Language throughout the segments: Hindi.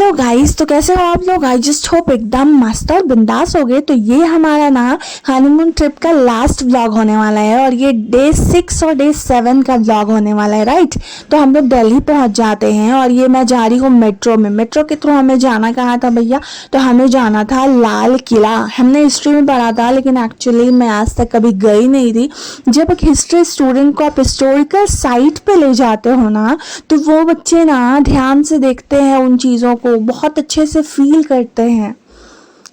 हेलो गाइस, तो कैसे हो आप लोग। आई जस्ट होप एकदम मस्त और बिंदास हो गए। तो ये हमारा ना हनीमून ट्रिप का लास्ट व्लॉग होने वाला है और ये डे 6 और डे 7 का व्लॉग होने वाला है, राइट। तो हम लोग दिल्ली पहुंच जाते हैं और ये मैं जा रही हूँ मेट्रो में। मेट्रो के थ्रू हमें जाना कहाँ था भैया, तो हमें जाना था लाल किला। हमने हिस्ट्री में पढ़ा था लेकिन एक्चुअली मैं आज तक कभी गई नहीं थी। जब एक हिस्ट्री स्टूडेंट को आप हिस्टोरिकल साइट पे ले जाते हो ना, तो वो बच्चे ना ध्यान से देखते हैं, उन चीज़ों को बहुत अच्छे से फील करते हैं।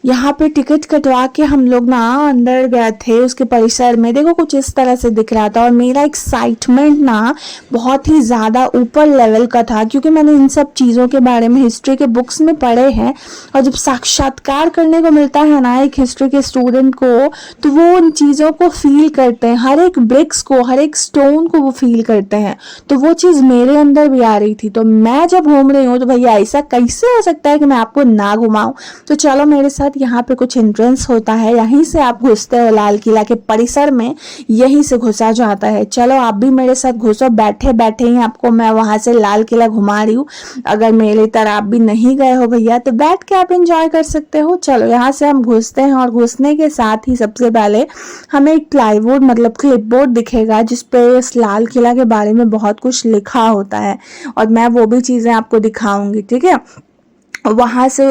यहाँ पे टिकट कटवा के हम लोग ना अंदर गए थे उसके परिसर में। देखो कुछ इस तरह से दिख रहा था और मेरा एक्साइटमेंट ना बहुत ही ज़्यादा ऊपर लेवल का था, क्योंकि मैंने इन सब चीज़ों के बारे में हिस्ट्री के बुक्स में पढ़े हैं। और जब साक्षात्कार करने को मिलता है ना एक हिस्ट्री के स्टूडेंट को, तो वो उन चीज़ों को फील करते हैं, हर एक ब्रिक्स को, हर एक स्टोन को वो फील करते हैं। तो वो चीज़ मेरे अंदर भी आ रही थी। तो मैं जब घूम रही हूँ तो भैया ऐसा कैसे हो सकता है कि मैं आपको ना घुमाऊँ। तो चलो मेरे साथ, यहाँ पे कुछ एंट्रेंस होता है, यहीं से आप घुसते हो लाल किला के परिसर में, यहीं से घुसा जाता है। चलो आप भी मेरे साथ घुसो, बैठे बैठे ही आपको मैं वहां से लाल किला घुमा रही हूँ। अगर मेरी तरह आप भी नहीं गए हो भैया तो बैठ के आप एंजॉय कर सकते हो। चलो यहाँ से हम घुसते हैं और घुसने के साथ ही सबसे पहले हमें एक प्लाईवुड मतलब क्लिपबोर्ड दिखेगा जिसपे इस लाल किला के बारे में बहुत कुछ लिखा होता है और मैं वो भी चीजें आपको दिखाऊंगी, ठीक है। वहां से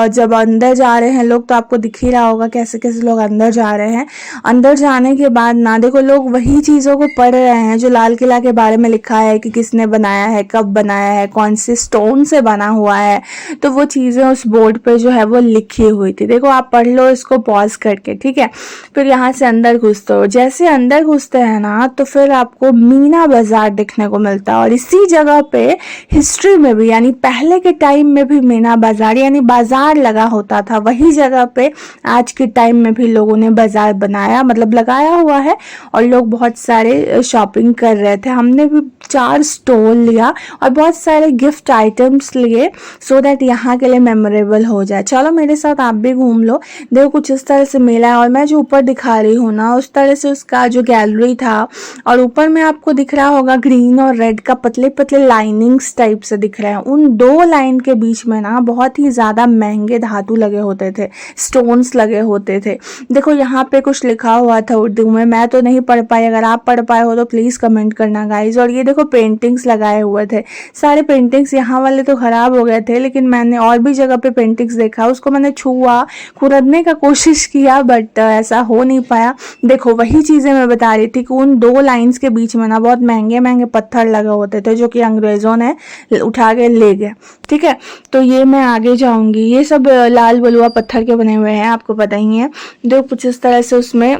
जब अंदर जा रहे हैं लोग तो आपको दिख ही रहा होगा कैसे कैसे लोग अंदर जा रहे हैं। अंदर जाने के बाद ना देखो लोग वही चीज़ों को पढ़ रहे हैं जो लाल किला के बारे में लिखा है कि किसने बनाया है, कब बनाया है, कौन से स्टोन से बना हुआ है। तो वो चीज़ें उस बोर्ड पे जो है वो लिखी हुई थी। देखो आप पढ़ लो इसको पॉज करके, ठीक है। फिर यहाँ से अंदर घुसते हो। जैसे अंदर घुसते हैं ना तो फिर आपको मीना बाजार दिखने को मिलता है और इसी जगह पे हिस्ट्री में भी यानी पहले के टाइम में भी मीना बाजार यानी बाजार लगा होता था। वही जगह पे आज के टाइम में भी लोगों ने बाजार बनाया मतलब लगाया हुआ है और लोग बहुत सारे शॉपिंग कर रहे थे। हमने भी 4 स्टॉल लिया और बहुत सारे गिफ्ट आइटम्स लिए सो दैट यहाँ के लिए मेमोरेबल हो जाए। चलो मेरे साथ आप भी घूम लो। देखो कुछ इस तरह से मेला है और मैं जो ऊपर दिखा रही हूँ ना उस तरह से उसका जो गैलरी था और ऊपर में आपको दिख रहा होगा ग्रीन और रेड का पतले पतले लाइनिंग्स टाइप से दिख रहे हैं। उन 2 लाइन के बीच में ना बहुत ही ज़्यादा महंगे धातु लगे होते थे, स्टोन्स लगे होते थे। देखो यहाँ पे कुछ लिखा हुआ था उर्दू में, मैं तो नहीं पढ़ पाई, अगर आप पढ़ पाए हो तो प्लीज़ कमेंट करना गाइज। और ये देखो पेंटिंग्स लगाए हुए थे, सारे पेंटिंग्स। यहाँ वाले तो ख़राब हो गए थे लेकिन मैंने और भी जगह पे पेंटिंग्स देखा, उसको मैंने छुआ, खुरदने का कोशिश किया बट ऐसा हो नहीं पाया। देखो वही चीज़ें मैं बता रही थी कि उन 2 लाइन्स के बीच में ना बहुत महंगे महंगे पत्थर लगे होते थे जो कि अंग्रेज़ों ने उठा के ले गए, ठीक है। तो ये मैं आगे जाऊंगी। ये सब लाल बलुआ पत्थर के बने हुए हैं, आपको पता ही है। जो कुछ इस तरह से उसमें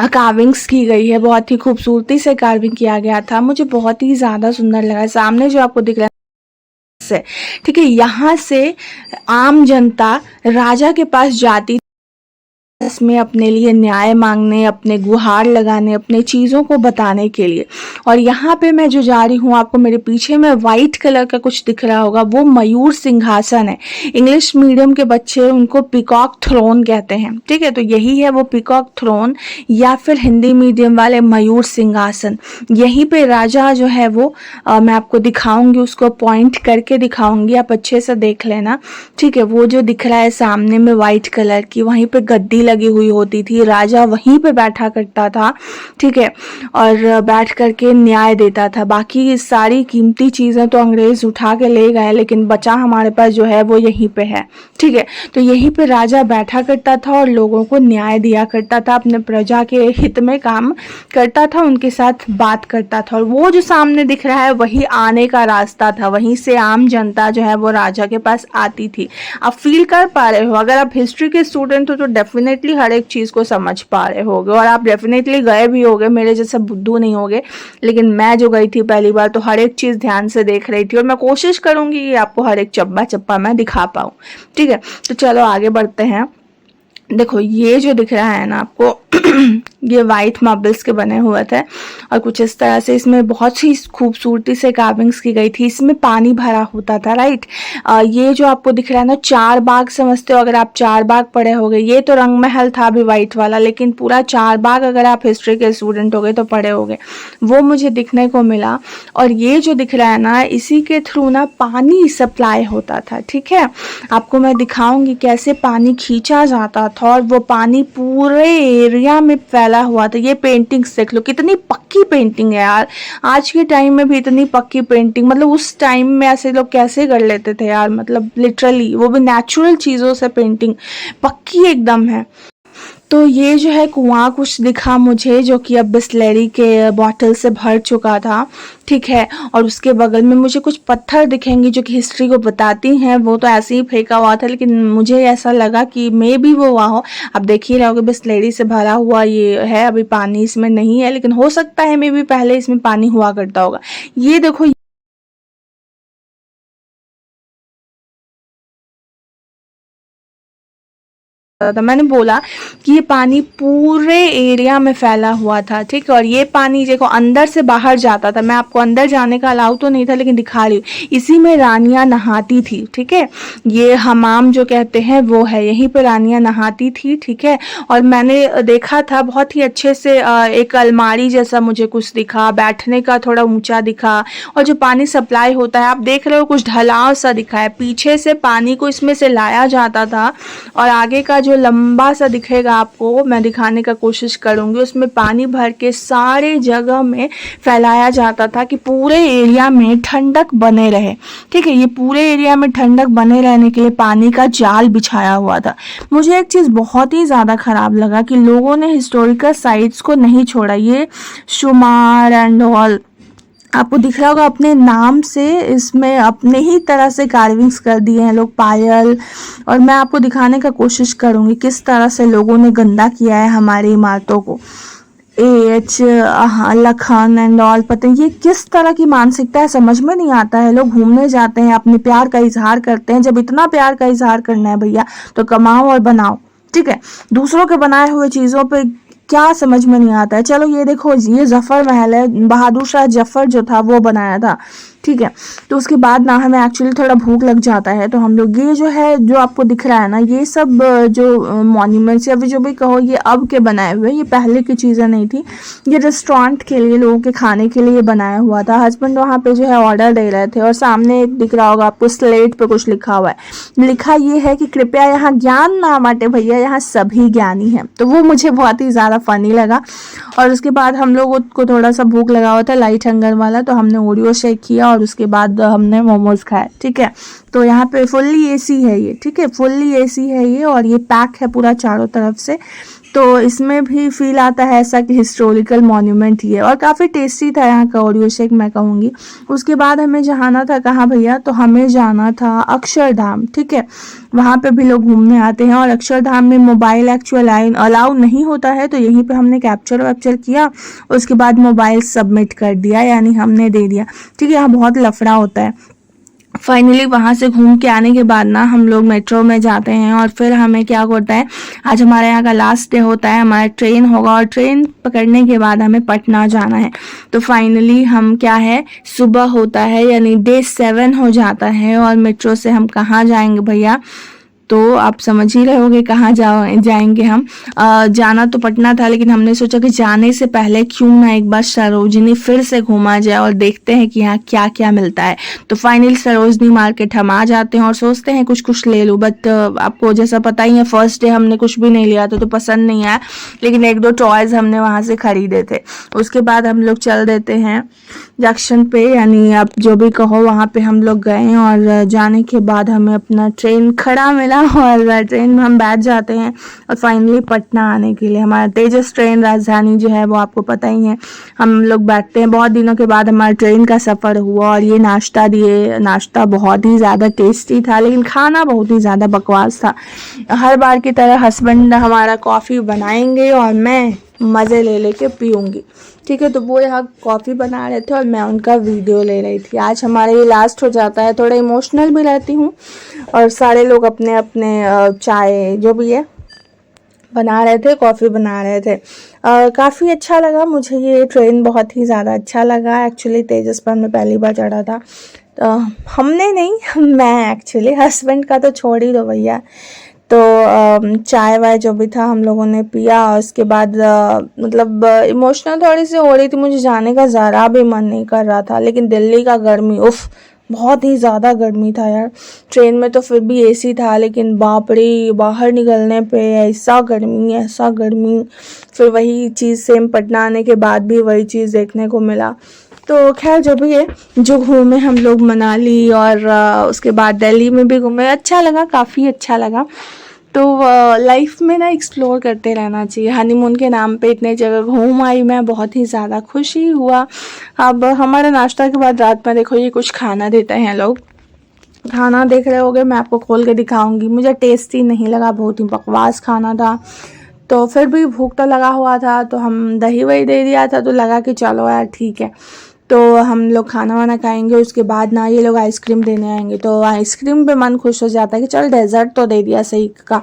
कार्विंग्स की गई है, बहुत ही खूबसूरती से कार्विंग किया गया था, मुझे बहुत ही ज़्यादा सुंदर लगा। सामने जो आपको दिख रहा है, ठीक है, यहाँ से आम जनता राजा के पास जाती में अपने लिए न्याय मांगने, अपने गुहार लगाने, अपने चीज़ों को बताने के लिए। और यहाँ पे मैं जो जा रही हूँ, आपको मेरे पीछे में वाइट कलर का कुछ दिख रहा होगा, वो मयूर सिंहासन है। इंग्लिश मीडियम के बच्चे उनको पिकॉक थ्रोन कहते हैं, ठीक है। तो यही है वो पिकॉक थ्रोन या फिर हिंदी मीडियम वाले मयूर सिंहासन। यहीं पे राजा जो है वो मैं आपको दिखाऊंगी, उसको पॉइंट करके दिखाऊंगी, आप अच्छे से देख लेना, ठीक है। वो जो दिख रहा है सामने में वाइट कलर की, वहीं पे गद्दी लगी हुई होती थी, राजा वहीं पे बैठा करता था, ठीक है, और बैठ करके न्याय देता था। बाकी सारी कीमती चीज़ें तो अंग्रेज उठा के ले गए लेकिन बचा हमारे पास जो है वो यहीं पे है, ठीक है। तो यहीं पे राजा बैठा करता था और लोगों को न्याय दिया करता था, अपने प्रजा के हित में काम करता था, उनके साथ बात करता था। और वो जो सामने दिख रहा है वही आने का रास्ता था, वहीं से आम जनता जो है वो राजा के पास आती थी। आप फील कर पा रहे हो, अगर आप हिस्ट्री के स्टूडेंट हो तो डेफिनेटली हर एक चीज़ को समझ पा रहे होगे और आप डेफिनेटली गए भी होगे, मेरे जैसे बुद्धू नहीं होगे। लेकिन मैं जो गई थी पहली बार तो हर एक चीज़ ध्यान से देख रही थी और मैं कोशिश करूंगी कि आपको हर एक चप्पा चप्पा मैं दिखा पाऊँ, ठीक है। तो चलो आगे बढ़ते हैं। देखो ये जो दिख रहा है ना आपको ये वाइट मार्बल्स के बने हुए थे और कुछ इस तरह से इसमें बहुत ही खूबसूरती से कार्विंग्स की गई थी। इसमें पानी भरा होता था, राइट। ये जो आपको दिख रहा है ना, चार बाग समझते हो अगर आप चार बाग पढ़े होगे। ये तो रंग महल था अभी वाइट वाला, लेकिन पूरा चार बाग अगर आप हिस्ट्री के स्टूडेंट हो गए तो पढ़े होगे, वो मुझे दिखने को मिला। और ये जो दिख रहा है ना, इसी के थ्रू ना पानी सप्लाई होता था, ठीक है। आपको मैं दिखाऊंगी कैसे पानी खींचा जाता था और वो पानी पूरे एरिया में फैला हुआ था। ये पेंटिंग्स देख लो, कितनी पक्की पेंटिंग है यार। आज के टाइम में भी इतनी पक्की पेंटिंग, मतलब उस टाइम में ऐसे लोग कैसे कर लेते थे यार, मतलब लिटरली वो भी नेचुरल चीज़ों से पेंटिंग पक्की एकदम है। तो ये जो है कुआं कुछ दिखा मुझे, जो कि अब बिस्लेरी के बॉटल से भर चुका था, ठीक है। और उसके बगल में मुझे कुछ पत्थर दिखेंगे जो कि हिस्ट्री को बताती हैं। वो तो ऐसे ही फेंका हुआ था, लेकिन मुझे ऐसा लगा कि मे बी वो वहाँ हो। अब देख ही रहोगे बिस्लेरी से भरा हुआ ये है, अभी पानी इसमें नहीं है, लेकिन हो सकता है मे बी पहले इसमें पानी हुआ करता होगा। ये देखो, था। मैंने बोला कि ये पानी पूरे एरिया में फैला हुआ था, ठीक है। और ये पानी देखो अंदर से बाहर जाता था। मैं आपको अंदर जाने का अलाउ तो नहीं था, लेकिन दिखा रही हूँ। इसी में रानियां नहाती थी, ठीक है। ये हमाम जो कहते हैं वो है, यहीं पर रानियां नहाती थी, ठीक है। और मैंने देखा था बहुत ही अच्छे से, एक अलमारी जैसा मुझे कुछ दिखा, बैठने का थोड़ा ऊंचा दिखा। और जो पानी सप्लाई होता है आप देख रहे हो, कुछ ढलाव सा दिखा है। पीछे से पानी को इसमें से लाया जाता था और आगे का जो लंबा सा दिखेगा आपको, मैं दिखाने का कोशिश करूंगी, उसमें पानी भर के सारे जगह में फैलाया जाता था कि पूरे एरिया में ठंडक बने रहे, ठीक है। ये पूरे एरिया में ठंडक बने रहने के लिए पानी का जाल बिछाया हुआ था। मुझे एक चीज़ बहुत ही ज़्यादा ख़राब लगा कि लोगों ने हिस्टोरिकल साइट्स को नहीं छोड़ा। ये शुमार एंड ऑल आपको दिख रहा होगा, अपने नाम से इसमें अपने ही तरह से कार्विंग्स कर दिए हैं लोग, पायल। और मैं आपको दिखाने का कोशिश करूंगी किस तरह से लोगों ने गंदा किया है हमारी इमारतों को। एच लखन एंड ऑल, पता नहीं ये किस तरह की मानसिकता है, समझ में नहीं आता है। लोग घूमने जाते हैं, अपने प्यार का इजहार करते हैं। जब इतना प्यार का इजहार करना है भैया तो कमाओ और बनाओ, ठीक है। दूसरों के बनाए हुए चीज़ों पे क्या समझ में नहीं आता है। चलो ये देखो, ये जफर महल है, बहादुर शाह जफर जो था वो बनाया था, ठीक है। तो उसके बाद ना हमें एक्चुअली थोड़ा भूख लग जाता है, तो हम लोग ये जो है, जो आपको दिख रहा है ना, ये सब जो मॉन्यूमेंट्स या फिर जो भी कहो, ये अब के बनाए हुए, ये पहले की चीज़ें नहीं थी। ये रेस्टोरेंट के लिए, लोगों के खाने के लिए बनाया हुआ था। हस्बैंड वहाँ पे जो है ऑर्डर दे रहे थे और सामने एक दिख रहा होगा आपको, स्लेट पे कुछ लिखा हुआ है। लिखा ये है कि कृपया यहाँ ज्ञान ना बांटे भैया, यहाँ सभी ज्ञानी हैं। तो वो मुझे बहुत ही ज़्यादा फनी लगा। और उसके बाद हम लोगों को थोड़ा सा भूख लगा हुआ था, लाइट हंगर वाला, तो हमने ओरियो शेक किया और उसके बाद हमने मोमोज खाए, ठीक है। तो यहाँ पे फुल्ली एसी है ये, ठीक है, फुल्ली एसी है ये, और ये पैक है पूरा चारों तरफ से। तो इसमें भी फील आता है ऐसा कि हिस्टोरिकल मॉन्यूमेंट ही है। और काफ़ी टेस्टी था यहाँ का ओरियो शेक, मैं कहूँगी। उसके बाद हमें जाना था कहाँ भैया, तो हमें जाना था अक्षरधाम, ठीक है। वहाँ पे भी लोग घूमने आते हैं और अक्षरधाम में मोबाइल एक्चुअल अलाउ नहीं होता है, तो यहीं पे हमने कैप्चर वैप्चर किया, उसके बाद मोबाइल सबमिट कर दिया, यानी हमने दे दिया, ठीक है। यहाँ बहुत लफड़ा होता है। फाइनली वहाँ से घूम के आने के बाद ना हम लोग मेट्रो में जाते हैं और फिर हमें क्या होता है, आज हमारे यहाँ का लास्ट डे होता है, हमारा ट्रेन होगा और ट्रेन पकड़ने के बाद हमें पटना जाना है। तो फाइनली हम क्या है, सुबह होता है यानी डे 7 हो जाता है और मेट्रो से हम कहाँ जाएंगे भैया, तो आप समझ ही रहे होगे कहाँ जाएंगे हम। जाना तो पटना था, लेकिन हमने सोचा कि जाने से पहले क्यों ना एक बार सरोजनी फिर से घूमा जाए और देखते हैं कि यहाँ क्या क्या मिलता है। तो फाइनली सरोजनी मार्केट हम आ जाते हैं और सोचते हैं कुछ कुछ ले लूँ, बट आपको जैसा पता ही है फर्स्ट डे हमने कुछ भी नहीं लिया था, तो पसंद नहीं आया, लेकिन एक दो टॉयज हमने वहाँ से खरीदे थे। उसके बाद हम लोग चल देते हैं जंक्शन पे, यानी आप जो भी कहो, वहाँ पे हम लोग गए और जाने के बाद हमें अपना ट्रेन खड़ा मिला और ट्रेन में हम बैठ जाते हैं और फाइनली पटना आने के लिए हमारा तेजस ट्रेन राजधानी जो है वो आपको पता ही है, हम लोग बैठते हैं। बहुत दिनों के बाद हमारा ट्रेन का सफ़र हुआ और ये नाश्ता दिए। नाश्ता बहुत ही ज़्यादा टेस्टी था, लेकिन खाना बहुत ही ज़्यादा बकवास था। हर बार की तरह हस्बैंड हमारा कॉफ़ी बनाएंगे और मैं मज़े ले लेके पीऊँगी, ठीक है। तो वो यहाँ कॉफ़ी बना रहे थे और मैं उनका वीडियो ले रही थी। आज हमारा ये लास्ट हो जाता है, थोड़ा इमोशनल भी रहती हूँ और सारे लोग अपने अपने चाय जो भी है बना रहे थे, कॉफ़ी बना रहे थे। काफ़ी अच्छा लगा मुझे, ये ट्रेन बहुत ही ज़्यादा अच्छा लगा। एक्चुअली तेजस पर मैं पहली बार चढ़ा था, हमने नहीं मैं एक्चुअली, हस्बैंड का तो छोड़ ही दो भैया। तो चाय वाय जो भी था हम लोगों ने पिया, और उसके बाद मतलब इमोशनल थोड़ी सी हो रही थी, मुझे जाने का ज़रा भी मन नहीं कर रहा था। लेकिन दिल्ली का गर्मी, उफ़ बहुत ही ज़्यादा गर्मी था यार। ट्रेन में तो फिर भी एसी था, लेकिन बाप रे बाहर निकलने पे ऐसा गर्मी, ऐसा गर्मी। फिर वही चीज़ सेम पटना आने के बाद भी वही चीज़ देखने को मिला। तो खैर जो भी है, जो घूमे हम लोग मनाली, और उसके बाद दिल्ली में भी घूमे, अच्छा लगा, काफ़ी अच्छा लगा। तो लाइफ में ना एक्सप्लोर करते रहना चाहिए। हनीमून के नाम पे इतने जगह घूम आई मैं, बहुत ही ज़्यादा खुशी हुआ। अब हमारे नाश्ता के बाद रात में देखो ये कुछ खाना देते हैं लोग, खाना देख रहे होगे, मैं आपको खोल के दिखाऊंगी। मुझे टेस्टी नहीं लगा, बहुत ही बकवास खाना था। तो फिर भी भूख तो लगा हुआ था, तो हम दही वही दे दिया था, तो लगा कि चलो यार ठीक है। तो हम लोग खाना वाना खाएंगे, उसके बाद ना ये लोग आइसक्रीम देने आएंगे। तो आइसक्रीम पे मन खुश हो जाता है कि चल डेजर्ट तो दे दिया सही का।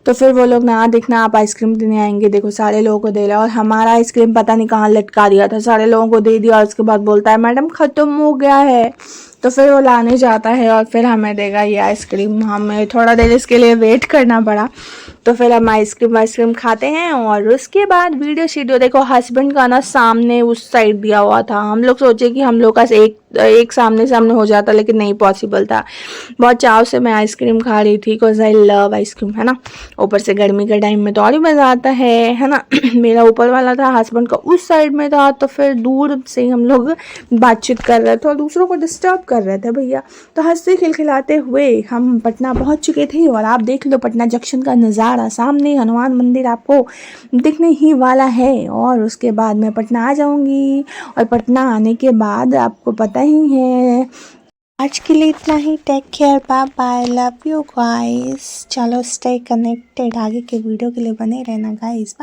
तो फिर वो लोग ना, देखना आप आइसक्रीम देने आएंगे, देखो सारे लोगों को दे रहा है। और हमारा आइसक्रीम पता नहीं कहाँ लटका दिया था, सारे लोगों को दे दिया, और उसके बाद बोलता है मैडम ख़त्म हो गया है। तो फिर वो लाने जाता है और फिर हमें देगा ये आइसक्रीम। हमें थोड़ा देर इसके लिए वेट करना पड़ा। तो फिर हम आइसक्रीम खाते हैं, और उसके बाद वीडियो देखो, हस्बैंड का ना सामने उस साइड दिया हुआ था। हम लोग सोचे कि हम लोग का एक सामने सामने हो जाता, लेकिन नहीं पॉसिबल था। बहुत चाव से मैं आइसक्रीम खा रही थी, बिकॉज आई लव आइसक्रीम, है ना। ऊपर से गर्मी के टाइम में तो और ही मज़ा आता है ना। मेरा ऊपर वाला था, हस्बैंड का उस साइड में था, तो फिर दूर से हम लोग बातचीत कर रहे थे और दूसरों को डिस्टर्ब कर रहे थे भैया। तो हंसते खिलखिलाते हुए हम पटना पहुंच चुके थे, और आप देख लो पटना जंक्शन का नज़ारा, सामने हनुमान मंदिर आपको दिखने ही वाला है। और उसके बाद मैं पटना आ जाऊंगी, और पटना आने के बाद आपको पता ही है। आज के लिए इतना ही, take care, bye bye, love you guys. चलो स्टे कनेक्टेड, आगे के वीडियो के लिए बने रहना गाइस।